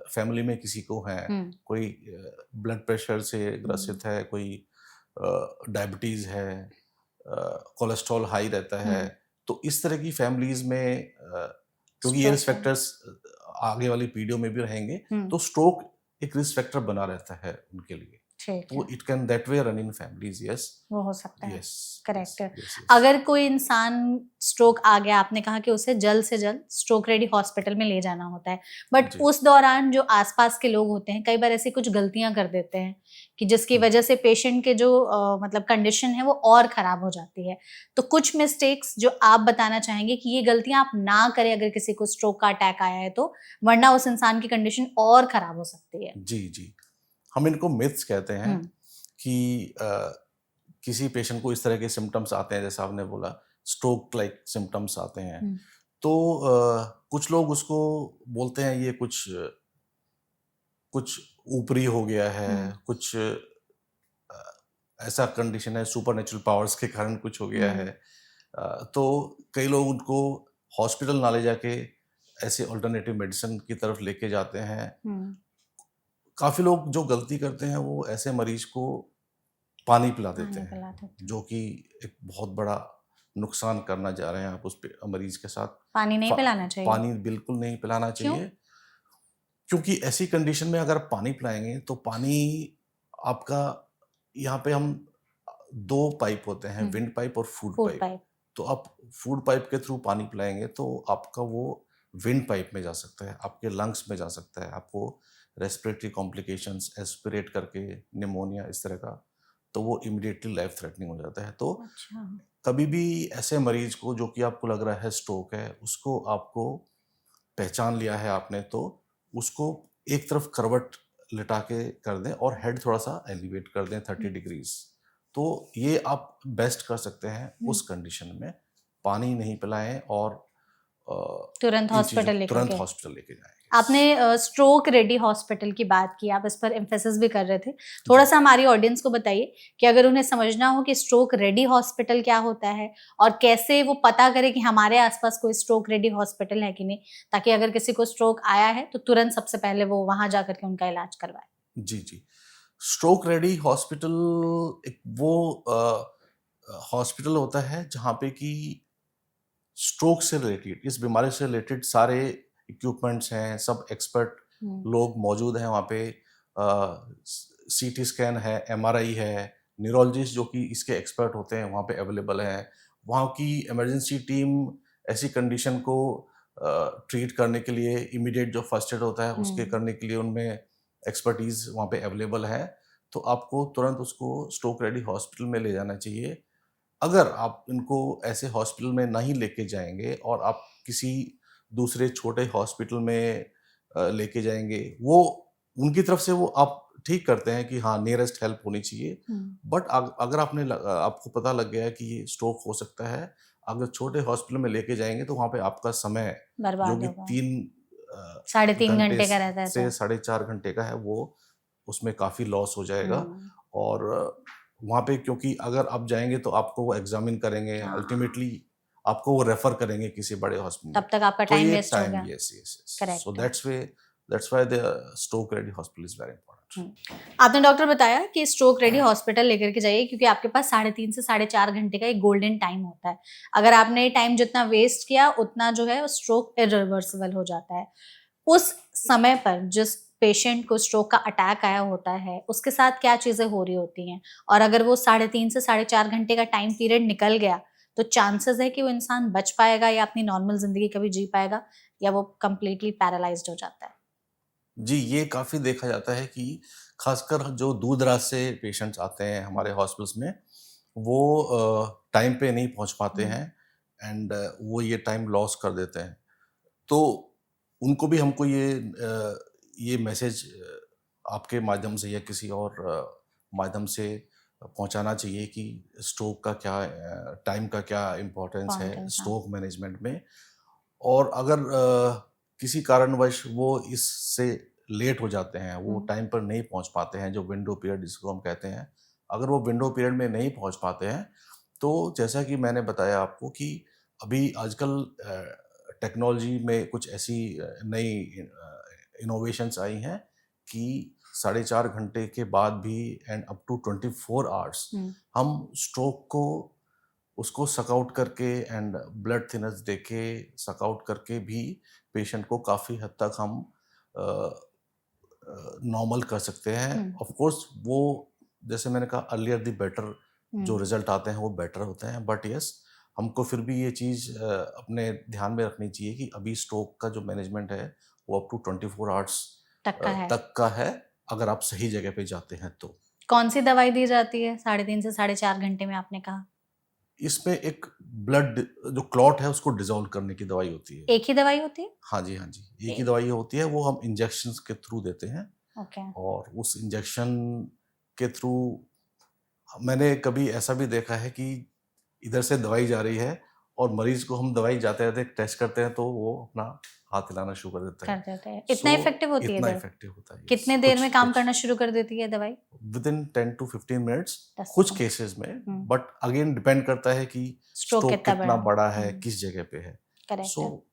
फैमिली में किसी को है, कोई ब्लड प्रेशर से ग्रसित है, कोई डायबिटीज है, कोलेस्ट्रॉल हाई रहता है, तो इस तरह की फैमिलीज में क्योंकि ये रिस्क फैक्टर्स आगे वाली पीढ़ियों में भी रहेंगे, तो स्ट्रोक एक रिस्क फैक्टर बना रहता है उनके लिए। तो it can that way run in families, yes, वो हो सकता है। यस, करेक्ट है। यस। अगर कोई इंसान स्ट्रोक आ गया, आपने कहा कि उसे जल्द से जल्द स्ट्रोक रेडी हॉस्पिटल में ले जाना होता है, बट जी। उस दौरान जो आसपास के लोग होते हैं, कई बार ऐसी कुछ गलतियां कर देते हैं कि जिसकी वजह से पेशेंट के जो मतलब कंडीशन है वो और खराब हो जाती है। तो कुछ मिस्टेक्स जो आप बताना चाहेंगे कि ये गलतियां आप ना करें अगर किसी को स्ट्रोक का अटैक आया है तो, वरना उस इंसान की कंडीशन और खराब हो सकती है। जी जी, हम इनको मिथ्स कहते हैं कि किसी पेशेंट को इस तरह के सिम्टम्स आते हैं, जैसे आपने बोला स्ट्रोक लाइक सिम्टम्स आते हैं, तो कुछ लोग उसको बोलते हैं ये कुछ कुछ ऊपरी हो गया है, कुछ ऐसा कंडीशन है, सुपर नेचुरल पावर्स के कारण कुछ हो गया है। तो कई लोग उनको हॉस्पिटल ना ले जाके ऐसे अल्टरनेटिव मेडिसिन की तरफ लेके जाते हैं। काफ़ी लोग जो गलती करते हैं वो ऐसे मरीज को पानी पिला देते हैं, जो कि एक बहुत बड़ा नुकसान करना जा रहे हैं आप उस मरीज के साथ। पानी नहीं पिलाना चाहिए। पानी बिल्कुल नहीं पिलाना चाहिए, क्योंकि ऐसी कंडीशन में अगर पानी पिलाएंगे तो पानी आपका, यहाँ पे हम दो पाइप होते हैं, विंड पाइप और फूड पाइप। तो आप फूड पाइप के थ्रू पानी पिलाएंगे तो आपका वो विंड पाइप में जा सकता है, आपके लंग्स में जा सकता है, आपको रेस्पिरेटरी कॉम्प्लिकेशंस, एस्पिरेट करके निमोनिया इस तरह का, तो वो इमिडिएटली लाइफ थ्रेटनिंग हो जाता है। तो कभी भी ऐसे मरीज को जो कि आपको लग रहा है स्ट्रोक है, उसको आपको पहचान लिया है आपने, तो उसको एक तरफ करवट लिटा के कर दें और हेड थोड़ा सा एलिवेट कर दें 30 डिग्रीज। तो ये आप बेस्ट कर सकते हैं उस कंडीशन में। पानी नहीं पिलाएं और तुरंत हॉस्पिटल लेके जाएं। आपने स्ट्रोक रेडी हॉस्पिटल की बात की, आप इस पर एम्फेसिस भी कर रहे थे। थोड़ा सा हमारी ऑडियंस को बताइए कि अगर उन्हें समझना हो कि स्ट्रोक रेडी हॉस्पिटल क्या होता है और कैसे वो पता करे कि हमारे आसपास कोई स्ट्रोक रेडी हॉस्पिटल है कि नहीं, ताकि अगर किसी को स्ट्रोक आया है तो तुरंत सबसे पहले वो वहां जाकर के उनका इलाज करवाए। जी, स्ट्रोक रेडी हॉस्पिटल एक वो हॉस्पिटल होता है जहाँ पे कि स्ट्रोक से रिलेटेड, इस बीमारी से रिलेटेड सारे इक्विपमेंट्स हैं, सब एक्सपर्ट लोग मौजूद हैं वहाँ पे। सीटी स्कैन है, एमआरआई है, न्यूरोलॉजिस्ट जो कि इसके एक्सपर्ट होते हैं वहाँ पे अवेलेबल हैं। वहाँ की इमरजेंसी टीम ऐसी कंडीशन को ट्रीट करने के लिए, इमीडिएट जो फर्स्ट एड होता है उसके करने के लिए उनमें एक्सपर्टीज वहाँ पे अवेलेबल है। तो आपको तुरंत उसको स्ट्रोक रेडी हॉस्पिटल में ले जाना चाहिए। अगर आप इनको ऐसे हॉस्पिटल में नहीं लेके जाएंगे और आप किसी दूसरे छोटे हॉस्पिटल में लेके जाएंगे, वो उनकी तरफ से वो आप ठीक करते हैं कि हाँ नियरेस्ट हेल्प होनी चाहिए। बट अगर आपको पता लग गया है कि ये स्ट्रोक हो सकता है, अगर छोटे हॉस्पिटल में लेके जाएंगे तो वहाँ पे आपका समय जो कि 3.5 घंटे का रहता है से 4.5 घंटे का है, वो उसमें काफ़ी लॉस हो जाएगा। और वहाँ पे क्योंकि अगर आप जाएंगे तो आपको वो एग्जामिन करेंगे, अल्टीमेटली आपको वो रेफर करेंगे किसी बड़े हॉस्पिटल, तब तक आपका टाइम वेस्ट होगा। Yes, so that's why the stroke ready hospital is very important. आपने डॉक्टर बताया कि स्ट्रोक रेडी हॉस्पिटल लेकर के जाइए, क्योंकि आपके पास 3.5 से 4.5 घंटे का एक गोल्डन टाइम होता है। अगर आपने टाइम जितना वेस्ट किया उतना जो है स्ट्रोक इरिवर्सिबल हो जाता है। उस समय पर जिस पेशेंट को स्ट्रोक का अटैक आया होता है उसके साथ क्या चीजें हो रही होती हैं, और अगर वो 3.5 से 4.5 घंटे का टाइम पीरियड निकल गया तो चांसेस है कि वो इंसान बच पाएगा या अपनी नॉर्मल जिंदगी कभी जी पाएगा, या वो कंप्लीटली पैरालाइज्ड हो जाता है। जी, ये काफ़ी देखा जाता है कि खासकर जो दूर दराज से पेशेंट्स आते हैं हमारे हॉस्पिटल्स में, वो टाइम पे नहीं पहुंच पाते हैं एंड वो ये टाइम लॉस कर देते हैं। तो उनको भी हमको ये मैसेज आपके माध्यम से या किसी और माध्यम से पहुंचाना चाहिए कि स्ट्रोक का क्या टाइम का क्या इम्पोर्टेंस है स्ट्रोक मैनेजमेंट में। और अगर किसी कारणवश वो इससे लेट हो जाते हैं, वो टाइम पर नहीं पहुंच पाते हैं, जो विंडो पीरियड जिसको हम कहते हैं, अगर वो विंडो पीरियड में नहीं पहुंच पाते हैं तो जैसा कि मैंने बताया आपको कि अभी आजकल टेक्नोलॉजी में कुछ ऐसी नई इनोवेशंस आई हैं कि 4.5 घंटे के बाद भी एंड अप टू 24 आवर्स हम स्ट्रोक को उसको सकआउट करके एंड ब्लड थिनर्स देके सकआउट करके भी पेशेंट को काफ़ी हद तक हम नॉर्मल कर सकते हैं। ऑफ कोर्स वो जैसे मैंने कहा अर्लियर द बेटर, जो रिजल्ट आते हैं वो बेटर होते हैं, बट यस हमको फिर भी ये चीज़ अपने ध्यान में रखनी चाहिए कि अभी स्ट्रोक का जो मैनेजमेंट है वो अप टू 24 आवर्स तक का है अगर आप सही जगह पे जाते हैं तो। कौन सी दवाई दी जाती है 3.5 से 4.5 घंटे में, आपने कहा? इसमें एक ब्लड जो क्लॉट है उसको डिसॉल्व करने की दवाई होती है। एक ही दवाई होती है? हाँ जी, एक ही दवाई होती है, वो हम इंजेक्शंस के थ्रू देते हैं। और उस इंजेक्शन के थ्रू मैंने कभी ऐसा भी देखा है कि इधर से दवाई जा रही है और मरीज को हम दवाई जाते रहते टेस्ट करते हैं तो वो अपना हाथ हिलाना शुरू कर देता कर है। देते हैं। इतना So, इफेक्टिव होती है इतना दवाई? इफेक्टिव होता है yes। कितने देर में काम कुछ करना शुरू कर देती है दवाई? विद इन 10 to 15 मिनट्स 10 कुछ से केसेस में, हम्म, बट अगेन डिपेंड करता है कि स्ट्रोक स्ट्रोक कितना कितना बड़ा है। बड़ा है, किस जगह पे है। करेक्ट सो है।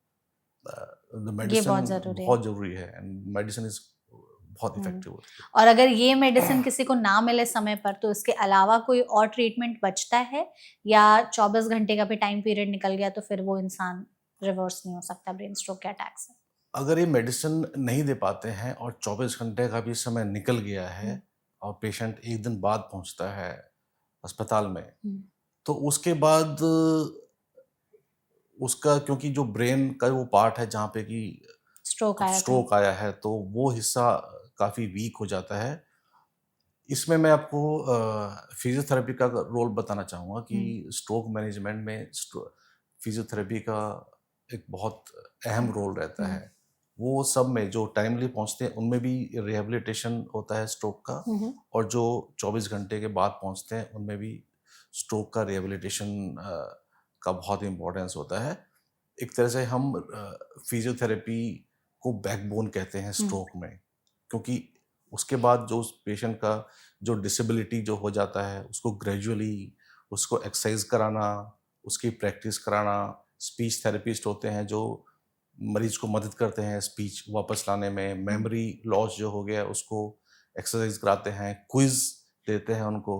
द ये मेडिसिन बहुत जरूरी है। बहुत जरूरी है एंड मेडिसिन इज बहुत हम्म। इफेक्टिव होती है। और अगर ये मेडिसिन किसी को ना मिले समय पर तो इसके अलावा कोई और ट्रीटमेंट बचता है, या 24 घंटे का भी टाइम पीरियड निकल गया तो फिर वो इंसान रिवर्स नहीं हो सकता ब्रेन स्ट्रोक के अटैक से? अगर ये मेडिसिन नहीं दे पाते हैं और 24 घंटे का भी समय निकल गया है और पेशेंट एक दिन बाद पहुंचता है अस्पताल में, तो उसके बाद उसका, क्योंकि जो ब्रेन का वो पार्ट है जहाँ पे कि स्ट्रोक आया है, तो वो हिस्सा काफ़ी वीक हो जाता है। इसमें मैं आपको फिजियोथेरेपी का रोल बताना चाहूँगा कि स्ट्रोक मैनेजमेंट में फिजियोथेरेपी का एक बहुत अहम रोल रहता है। वो सब में जो टाइमली पहुंचते हैं उनमें भी रिहेबिलिटेशन होता है स्ट्रोक का, और जो 24 घंटे के बाद पहुंचते हैं उनमें भी स्ट्रोक का रिहेबिलिटेशन का बहुत इम्पोर्टेंस होता है। एक तरह से हम फिजियोथेरेपी को बैकबोन कहते हैं स्ट्रोक में, क्योंकि उसके बाद जो उस पेशेंट का जो डिसेबिलिटी जो हो जाता है उसको ग्रेजुअली उसको एक्सरसाइज कराना, उसकी प्रैक्टिस कराना, स्पीच थेरेपिस्ट होते हैं जो मरीज को मदद करते हैं स्पीच वापस लाने में, मेमोरी लॉस जो हो गया उसको एक्सरसाइज कराते हैं, क्विज देते हैं उनको,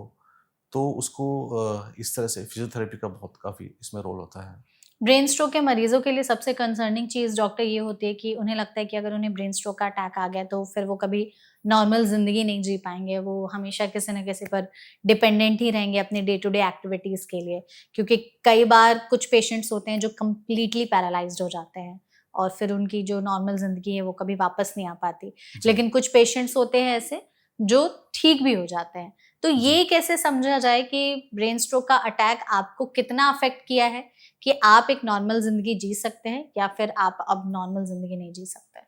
तो उसको इस तरह से फिजियोथेरेपी का बहुत काफ़ी इसमें रोल होता है। ब्रेन स्ट्रोक के मरीजों के लिए सबसे कंसर्निंग चीज डॉक्टर ये होती है कि उन्हें लगता है कि अगर उन्हें ब्रेन स्ट्रोक का अटैक आ गया तो फिर वो कभी नॉर्मल जिंदगी नहीं जी पाएंगे, वो हमेशा किसी न किसी पर डिपेंडेंट ही रहेंगे अपने डे टू डे एक्टिविटीज के लिए, क्योंकि कई बार कुछ पेशेंट्स होते हैं जो कम्प्लीटली पैरालाइज्ड हो जाते हैं और फिर उनकी जो नॉर्मल जिंदगी है वो कभी वापस नहीं आ पाती। लेकिन कुछ पेशेंट्स होते हैं ऐसे जो ठीक भी हो जाते हैं। तो ये कैसे समझा जाए कि ब्रेन स्ट्रोक का अटैक आपको कितना अफेक्ट किया है कि आप एक नॉर्मल जिंदगी जी सकते हैं, या फिर आप अब नॉर्मल जिंदगी नहीं जी सकते?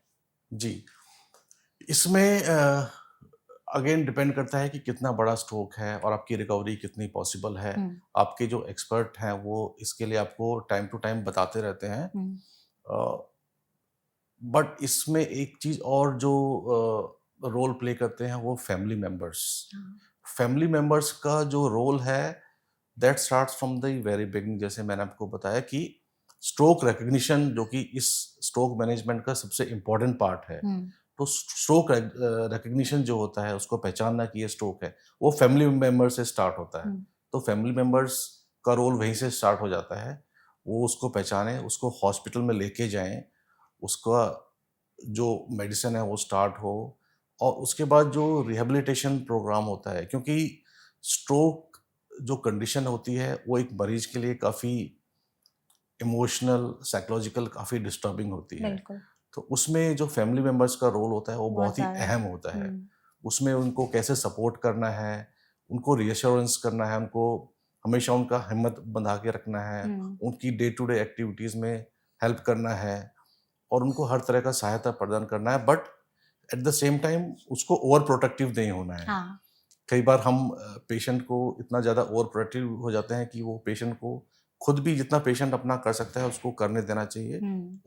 जी, इसमें अगेन डिपेंड करता है कि कितना बड़ा स्ट्रोक है और आपकी रिकवरी कितनी पॉसिबल है। आपके जो एक्सपर्ट हैं वो इसके लिए आपको टाइम टू टाइम बताते रहते हैं। बट इसमें एक चीज़ और जो रोल प्ले करते हैं वो फैमिली मेंबर्स। फैमिली मेंबर्स का जो रोल है that starts from the very beginning. जैसे मैंने आपको बताया कि स्ट्रोक रिकग्निशन जो कि इस स्ट्रोक मैनेजमेंट का सबसे इम्पोर्टेंट पार्ट है, तो स्ट्रोक रिकग्निशन जो होता है उसको पहचानना कि ये स्ट्रोक है वो फैमिली मेंबर से स्टार्ट होता है। तो फैमिली मेंबर्स का रोल वहीं से स्टार्ट हो जाता है। वो उसको पहचाने, उसको हॉस्पिटल में लेके जाएं, उसका जो मेडिसिन है वो स्टार्ट हो, और उसके बाद जो रिहेबिलिटेशन प्रोग्राम होता है, क्योंकि स्ट्रोक जो कंडीशन होती है वो एक मरीज के लिए काफ़ी इमोशनल साइकोलॉजिकल काफ़ी डिस्टर्बिंग होती है। तो उसमें जो फैमिली मेंबर्स का रोल होता है वो बहुत ही अहम होता है। उसमें उनको कैसे सपोर्ट करना है, उनको रीअश्योरेंस करना है, उनको हमेशा उनका हिम्मत बंधा के रखना है, उनकी डे टू डे एक्टिविटीज़ में हेल्प करना है और उनको हर तरह का सहायता प्रदान करना है, but at the same time उसको ओवर प्रोटेक्टिव नहीं होना है। कई बार हम पेशेंट को इतना ज़्यादा ओवर प्रोटेक्टिव हो जाते हैं कि वो पेशेंट को खुद भी जितना पेशेंट अपना कर सकता है उसको करने देना चाहिए।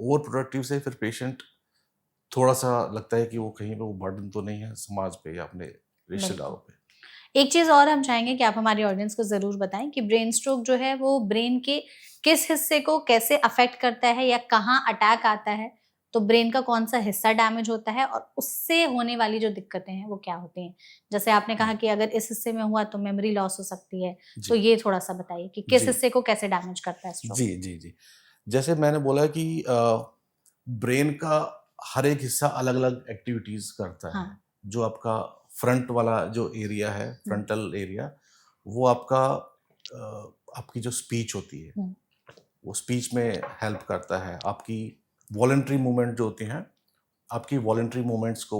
ओवर प्रोटेक्टिव से फिर पेशेंट थोड़ा सा लगता है कि वो कहीं पे वो बर्डन तो नहीं है समाज पे या अपने रिश्तेदारों पे। एक चीज और हम चाहेंगे कि आप हमारे ऑडियंस को जरूर बताएं कि ब्रेन स्ट्रोक जो है वो ब्रेन के किस हिस्से को कैसे अफेक्ट करता है, या कहाँ अटैक आता है तो ब्रेन का कौन सा हिस्सा डैमेज होता है और उससे होने वाली जो दिक्कतें हैं वो क्या होती हैं। जैसे आपने कहा कि अगर इस हिस्से में हुआ तो मेमोरी लॉस हो सकती है, तो ये थोड़ा सा बताइए कि किस हिस्से को कैसे डैमेज करता है स्ट्रोक। जी जी जी, जैसे मैंने बोला कि ब्रेन का हर एक हिस्सा अलग अलग एक्टिविटीज करता है। जो आपका फ्रंट वाला जो एरिया है, फ्रंटल एरिया, वो आपका आपकी जो स्पीच होती है वो स्पीच में हेल्प करता है। आपकी वॉलंटरी मूवमेंट जो होती हैं, आपकी वॉलंटरी मूवमेंट्स को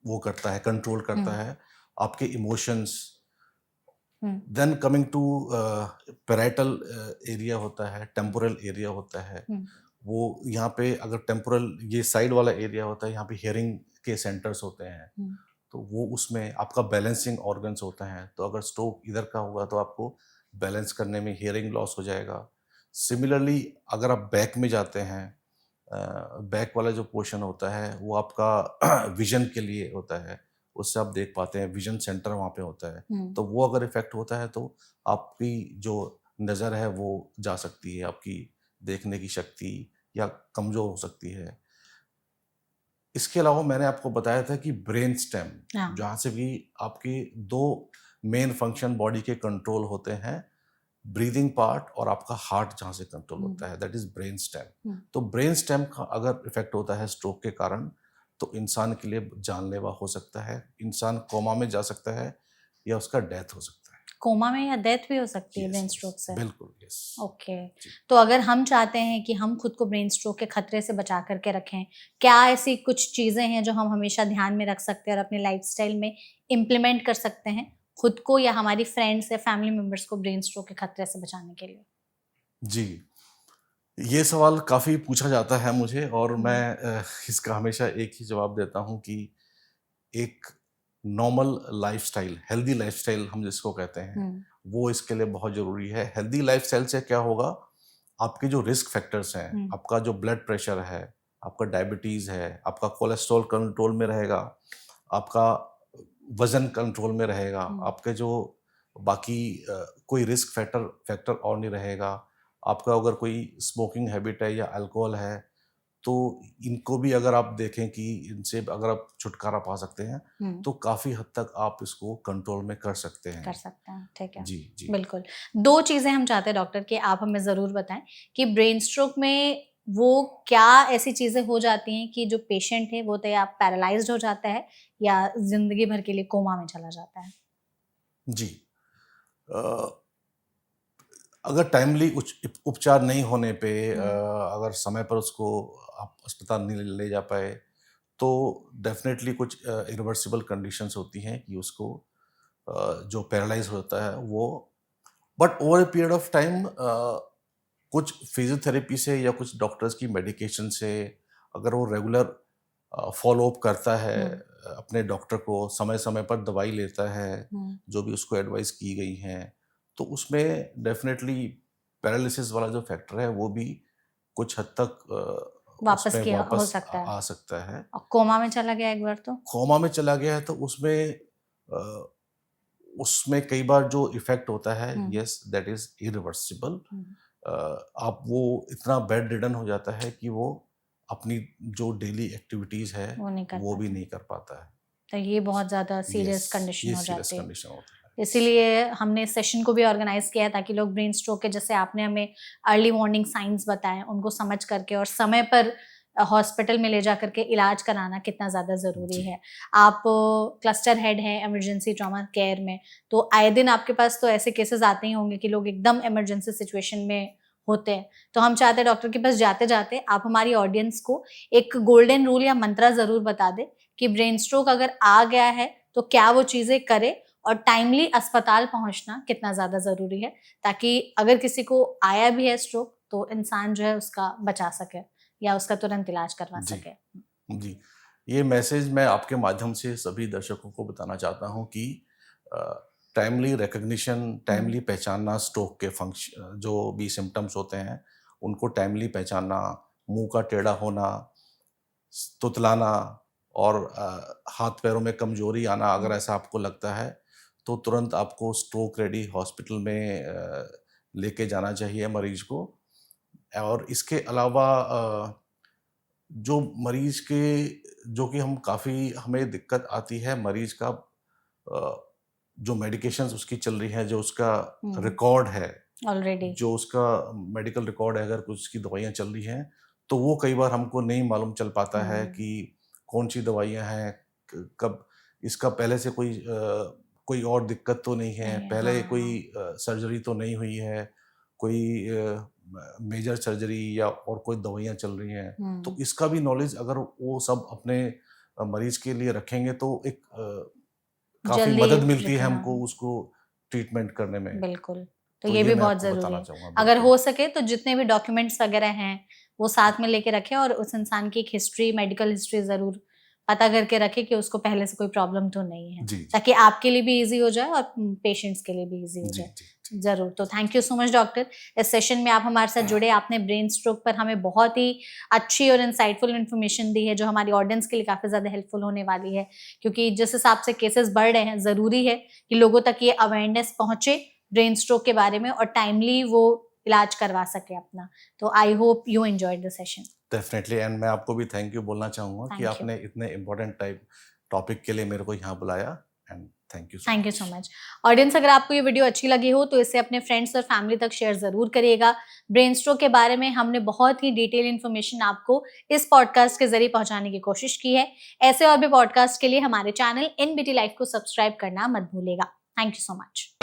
वो करता है, कंट्रोल करता है। आपके emotions, then coming to parietal area होता है, टेम्पोरल एरिया होता है। वो यहाँ पे अगर टेम्पोरल ये साइड वाला एरिया होता है, यहाँ पे हियरिंग के सेंटर्स होते हैं, तो वो उसमें आपका बैलेंसिंग ऑर्गन्स होता है। तो अगर स्ट्रोक इधर का होगा तो आपको बैलेंस करने में हियरिंग लॉस हो जाएगा। सिमिलरली अगर आप बैक में जाते हैं बैक वाला जो पोर्शन होता है वो आपका विजन के लिए होता है, उससे आप देख पाते हैं, विजन सेंटर वहाँ पे होता है। तो वो अगर इफेक्ट होता है तो आपकी जो नज़र है वो जा सकती है, आपकी देखने की शक्ति या कमज़ोर हो सकती है। इसके अलावा मैंने आपको बताया था कि ब्रेन स्टेम, हाँ। जहाँ से भी आपके 2 मेन फंक्शन बॉडी के कंट्रोल होते हैं, ब्रीदिंग पार्ट और आपका हार्ट जहाँ से कंट्रोल होता है, दैट इज ब्रेन स्टेम। तो ब्रेन स्टेम का अगर इफेक्ट होता है स्ट्रोक के कारण तो इंसान के लिए जानलेवा हो सकता है, इंसान कोमा में जा सकता है या उसका डेथ हो सकता है। कोमा में या डेथ भी हो सकती है Yes, ब्रेन yes, स्ट्रोक से? बिल्कुल, यस। ओके। जी। तो अगर हम चाहते हैं कि हम खुद को ब्रेन स्ट्रोक के खतरे से बचा करके रखें, क्या ऐसी कुछ चीजें हैं जो हम हमेशा ध्यान में रख सकते हैं और अपने लाइफस्टाइल में इम्प्लीमेंट कर सकते हैं खुद को या हमारी फ्रेंड्स या फैमिली मेंबर्स को ब्रेन स्ट्रोक के खतरे से बचाने के लिए? जी, ये सवाल काफ़ी पूछा जाता है मुझे और मैं इसका हमेशा एक ही जवाब देता हूँ कि एक नॉर्मल लाइफस्टाइल, हेल्दी लाइफस्टाइल हम जिसको कहते हैं, वो इसके लिए बहुत ज़रूरी है। हेल्दी लाइफस्टाइल से क्या होगा, आपके जो रिस्क फैक्टर्स हैं, आपका जो ब्लड प्रेशर है, आपका डायबिटीज़ है, आपका कोलेस्ट्रॉल कंट्रोल में रहेगा, आपका वज़न कंट्रोल में रहेगा, आपके जो बाकी कोई रिस्क फैक्टर और नहीं रहेगा। आपका अगर कोई स्मोकिंग हैबिट है या अल्कोहल है, तो इनको भी अगर आप देखें कि इनसे अगर आप छुटकारा पा सकते हैं तो काफ़ी हद तक आप इसको कंट्रोल में कर सकते हैं। ठीक है। जी, जी। बिल्कुल। 2 चीज़ें हम चाहते हैं डॉक्टर कि आप हमें ज़रूर बताएँ कि ब्रेन स्ट्रोक में वो क्या ऐसी चीज़ें हो जाती हैं कि जो पेशेंट है वो तो या पैरालाइज़्ड हो जाता है या ज़िंदगी भर के लिए कोमा में चला जाता है? जी। अ, अगर टाइमली उपचार नहीं होने पे अगर समय पर उसको आप अस्पताल नहीं ले जा पाए तो डेफिनेटली कुछ इरिवर्सिबल कंडीशंस होती हैं कि उसको जो पैरालाइज होता है वो, but over a period of time कुछ फिजियोथेरेपी से या कुछ डॉक्टर्स की मेडिकेशन से अगर वो रेगुलर फॉलो अप करता है, अपने डॉक्टर को समय समय पर दवाई लेता है, जो भी उसको एडवाइस की गई हैं, तो उसमें डेफिनेटली पैरालिसिस वाला जो फैक्टर है वो भी कुछ हद तक वापस उसमें किया हो वापस सकता है। आ सकता है। और कोमा में चला गया एक बार तो? कोमा में चला गया है तो उसमें कई बार जो इफेक्ट होता है, यस दैट इज इरिवर्सिबल। आप वो इतना बेड रिडन हो जाता है कि वो अपनी जो डेली एक्टिविटीज है वो भी नहीं कर पाता है। तो ये बहुत ज़्यादा सीरियस Yes, कंडीशन ये हो सीरियस जाती है। कंडीशन होता है। इसीलिए हमने सेशन को भी ऑर्गेनाइज किया है ताकि लोग ब्रेन स्ट्रोक के, जैसे आपने हमें अर्ली वार्निंग साइंस बताए, उनको समझ करके और समय पर हॉस्पिटल में ले जा करके इलाज कराना कितना ज़्यादा ज़रूरी जी। है। आप क्लस्टर हेड हैं इमरजेंसी ट्रॉमा केयर में, तो आए दिन आपके पास तो ऐसे केसेस आते ही होंगे कि लोग एकदम इमरजेंसी सिचुएशन में होते हैं। तो हम चाहते हैं डॉक्टर के पास जाते-जाते आप हमारी ऑडियंस को एक गोल्डन रूल या मंत्रा ज़रूर बता दें कि ब्रेन स्ट्रोक अगर आ गया है तो क्या वो चीज़ें करे और टाइमली अस्पताल पहुंचना कितना ज़्यादा ज़रूरी है, ताकि अगर किसी को आया भी है स्ट्रोक तो इंसान जो है उसका बचा सके या उसका तुरंत इलाज करवा जी, सके। जी। ये मैसेज मैं आपके माध्यम से सभी दर्शकों को बताना चाहता हूँ कि टाइमली रिकॉग्निशन, टाइमली पहचानना, स्ट्रोक के फंक्शन जो भी सिम्टम्स होते हैं उनको टाइमली पहचानना, मुंह का टेढ़ा होना, तुतलाना और हाथ पैरों में कमजोरी आना, अगर ऐसा आपको लगता है तो तुरंत आपको स्ट्रोक रेडी हॉस्पिटल में लेके जाना चाहिए मरीज को। और इसके अलावा जो मरीज के जो कि हम काफ़ी हमें दिक्कत आती है मरीज का जो मेडिकेशंस उसकी चल रही है, जो उसका रिकॉर्ड है ऑलरेडी, जो उसका मेडिकल रिकॉर्ड है, अगर कुछ उसकी दवाइयाँ चल रही हैं तो वो कई बार हमको नहीं मालूम चल पाता है कि कौन सी दवाइयाँ हैं, कब इसका पहले से कोई और दिक्कत तो नहीं है, पहले कोई सर्जरी तो नहीं हुई है, कोई मेजर सर्जरी या और कोई दवाइयाँ चल रही हैं, तो इसका भी नॉलेज अगर वो सब अपने मरीज के लिए रखेंगे तो एक काफ़ी मदद मिलती है हमको उसको ट्रीटमेंट करने में। बिल्कुल। तो तो ये भी मैं बहुत आपको ज़रूरी बताना है। चाहूँगा, अगर बिल्कुल। हो सके तो जितने भी डॉक्यूमेंट्स वगैरह हैं, वो साथ में लेके रखें और उस इंसान की एक हिस्ट्री, मेडिकल हिस्ट्री ज़रूर पता करके रखें कि उसको पहले से कोई प्रॉब्लम तो नहीं है, जी, जी। ताकि आपके लिए भी ईज़ी हो जाए और पेशेंट्स के लिए भी ईज़ी हो जी, जाए। जी। जरूर। तो thank you so much doctor, इस सेशन में आप हमारे साथ जुड़े, आपने ब्रेन स्ट्रोक पर हमें बहुत ही अच्छी और इंसाइटफुल इन्फॉर्मेशन दी है जो हमारी ऑडियंस के लिए काफ़ी ज़्यादा हेल्पफुल होने वाली है, क्योंकि जिस हिसाब से केसेस बढ़ रहे हैं ज़रूरी है कि लोगों तक ये अवेयरनेस पहुंचे ब्रेन स्ट्रोक के बारे में और टाइमली वो इलाज करवा सके अपना। तो I hope you enjoyed the session. Definitely, and मैं आपको भी थैंक यू बोलना चाहूँगा कि Thank you. आपने इतने इम्पोर्टेंट टॉपिक के लिए मेरे को यहाँ बुलाया, and thank you so much. Audience, अगर आपको ये वीडियो अच्छी लगी हो तो इसे अपने फ्रेंड्स और फैमिली तक शेयर जरूर करिएगा। ब्रेन स्ट्रोक के बारे में हमने बहुत ही डिटेल इन्फॉर्मेशन आपको इस पॉडकास्ट के जरिए पहुंचाने की कोशिश की है। ऐसे और भी पॉडकास्ट के लिए हमारे चैनल NBT लाइफ को सब्सक्राइब करना मत भूलिएगा। Thank you so much.